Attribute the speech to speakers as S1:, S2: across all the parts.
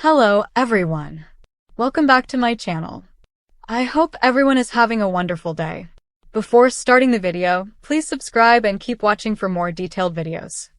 S1: Hello, everyone. Welcome back to my channel. I hope everyone is having a wonderful day. Before starting the video, please subscribe and keep watching for more detailed videos.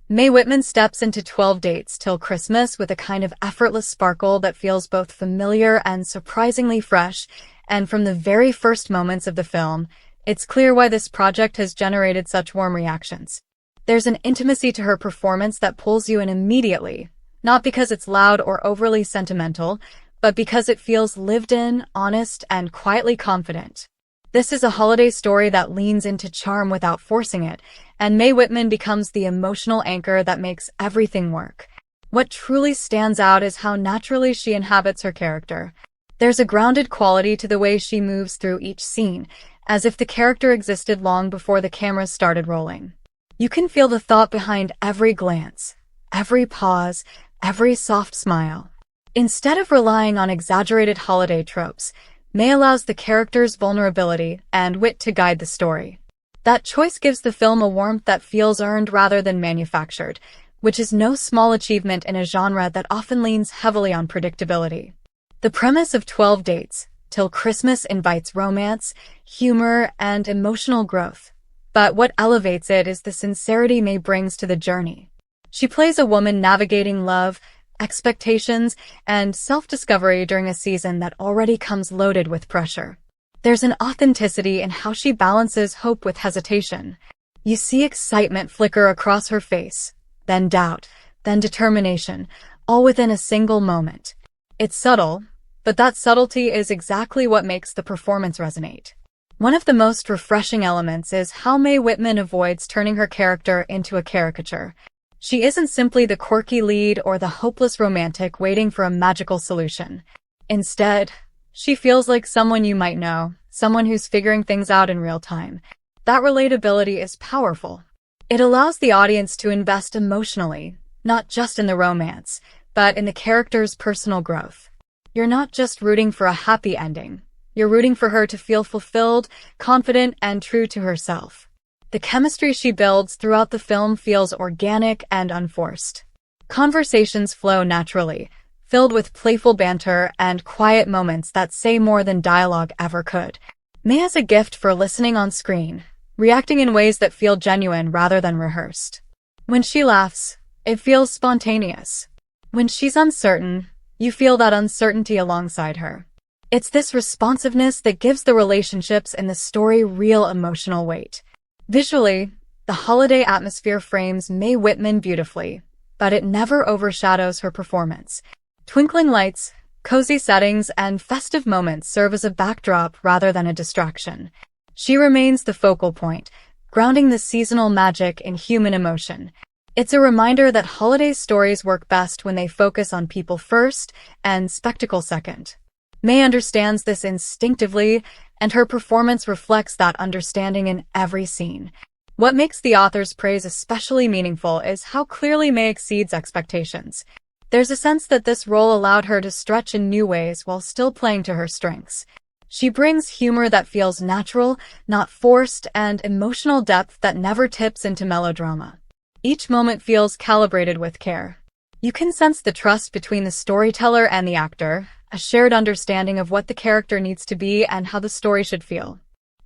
S1: Mae Whitman steps into 12 Dates Till Christmas with a kind of effortless sparkle that feels both familiar and surprisingly fresh, and from the very first moments of the film, it's clear why this project has generated such warm reactions. There's an intimacy to her performance that pulls you in immediately. Not because it's loud or overly sentimental, but because it feels lived in, honest, and quietly confident. This is a holiday story that leans into charm without forcing it, and Mae Whitman becomes the emotional anchor that makes everything work. What truly stands out is how naturally she inhabits her character. There's a grounded quality to the way she moves through each scene, as if the character existed long before the cameras started rolling. You can feel the thought behind every glance, every pause, every soft smile. Instead of relying on exaggerated holiday tropes, Mae allows the character's vulnerability and wit to guide the story. That choice gives the film a warmth that feels earned rather than manufactured, which is no small achievement in a genre that often leans heavily on predictability. The premise of 12 Dates Till Christmas invites romance, humor, and emotional growth. But what elevates it is the sincerity Mae brings to the journey. She plays a woman navigating love, expectations, and self-discovery during a season that already comes loaded with pressure. There's an authenticity in how she balances hope with hesitation. You see excitement flicker across her face, then doubt, then determination, all within a single moment. It's subtle, but that subtlety is exactly what makes the performance resonate. One of the most refreshing elements is how Mae Whitman avoids turning her character into a caricature. She isn't simply the quirky lead or the hopeless romantic waiting for a magical solution. Instead, she feels like someone you might know, someone who's figuring things out in real time. That relatability is powerful. It allows the audience to invest emotionally, not just in the romance, but in the character's personal growth. You're not just rooting for a happy ending. You're rooting for her to feel fulfilled, confident, and true to herself. The chemistry she builds throughout the film feels organic and unforced. Conversations flow naturally, filled with playful banter and quiet moments that say more than dialogue ever could. Mae has a gift for listening on screen, reacting in ways that feel genuine rather than rehearsed. When she laughs, it feels spontaneous. When she's uncertain, you feel that uncertainty alongside her. It's this responsiveness that gives the relationships in the story real emotional weight. Visually, the holiday atmosphere frames Mae Whitman beautifully, but it never overshadows her performance. Twinkling lights, cozy settings, and festive moments serve as a backdrop rather than a distraction. She remains the focal point, grounding the seasonal magic in human emotion. It's a reminder that holiday stories work best when they focus on people first and spectacle second. Mae understands this instinctively, and her performance reflects that understanding in every scene. What makes the author's praise especially meaningful is how clearly Mae exceeds expectations. There's a sense that this role allowed her to stretch in new ways while still playing to her strengths. She brings humor that feels natural, not forced, and emotional depth that never tips into melodrama. Each moment feels calibrated with care. You can sense the trust between the storyteller and the actor, a shared understanding of what the character needs to be and how the story should feel.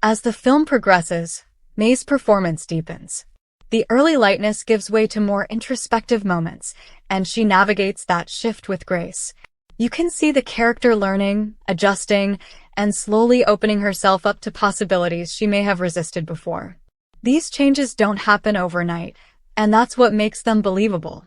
S1: As the film progresses, Mae's performance deepens. The early lightness gives way to more introspective moments, and she navigates that shift with grace. You can see the character learning, adjusting, and slowly opening herself up to possibilities she may have resisted before. These changes don't happen overnight, and that's what makes them believable.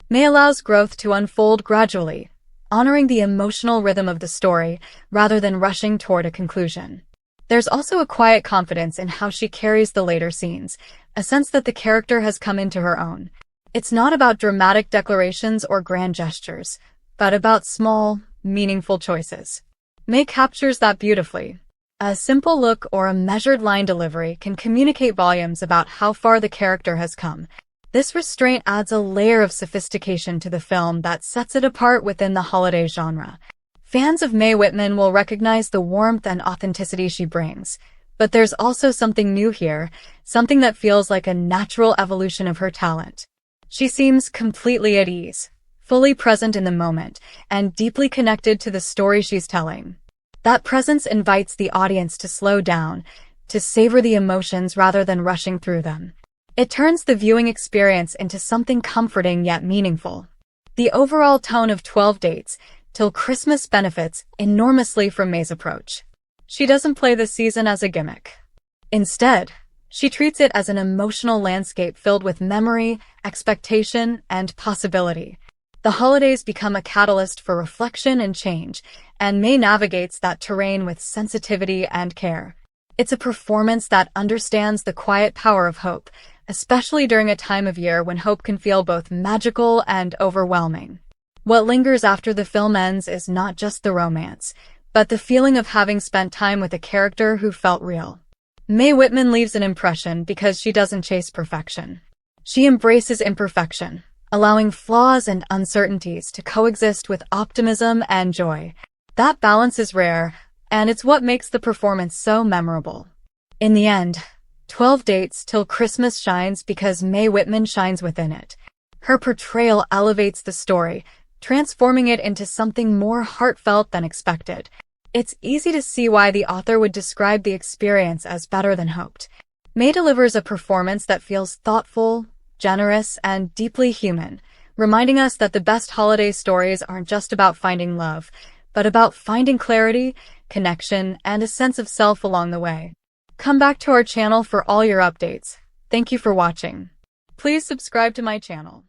S1: Mae allows growth to unfold gradually, honoring the emotional rhythm of the story rather than rushing toward a conclusion. There's also a quiet confidence in how she carries the later scenes, a sense that the character has come into her own. It's not about dramatic declarations or grand gestures, but about small, meaningful choices. Mae captures that beautifully. A simple look or a measured line delivery can communicate volumes about how far the character has come. This restraint adds a layer of sophistication to the film that sets it apart within the holiday genre. Fans of Mae Whitman will recognize the warmth and authenticity she brings, but there's also something new here, something that feels like a natural evolution of her talent. She seems completely at ease, fully present in the moment, and deeply connected to the story she's telling. That presence invites the audience to slow down, to savor the emotions rather than rushing through them. It turns the viewing experience into something comforting yet meaningful. The overall tone of 12 Dates Till Christmas benefits enormously from Mae's approach. She doesn't play the season as a gimmick. Instead, she treats it as an emotional landscape filled with memory, expectation, and possibility. The holidays become a catalyst for reflection and change, and Mae navigates that terrain with sensitivity and care. It's a performance that understands the quiet power of hope, especially during a time of year when hope can feel both magical and overwhelming. What lingers after the film ends is not just the romance, but the feeling of having spent time with a character who felt real. Mae Whitman leaves an impression because she doesn't chase perfection. She embraces imperfection, allowing flaws and uncertainties to coexist with optimism and joy. That balance is rare, and it's what makes the performance so memorable. In the end, 12 Dates Till Christmas shines because Mae Whitman shines within it. Her portrayal elevates the story, transforming it into something more heartfelt than expected. It's easy to see why the author would describe the experience as better than hoped. Mae delivers a performance that feels thoughtful, generous, and deeply human, reminding us that the best holiday stories aren't just about finding love, but about finding clarity, connection, and a sense of self along the way. Come back to our channel for all your updates. Thank you for watching. Please subscribe to my channel.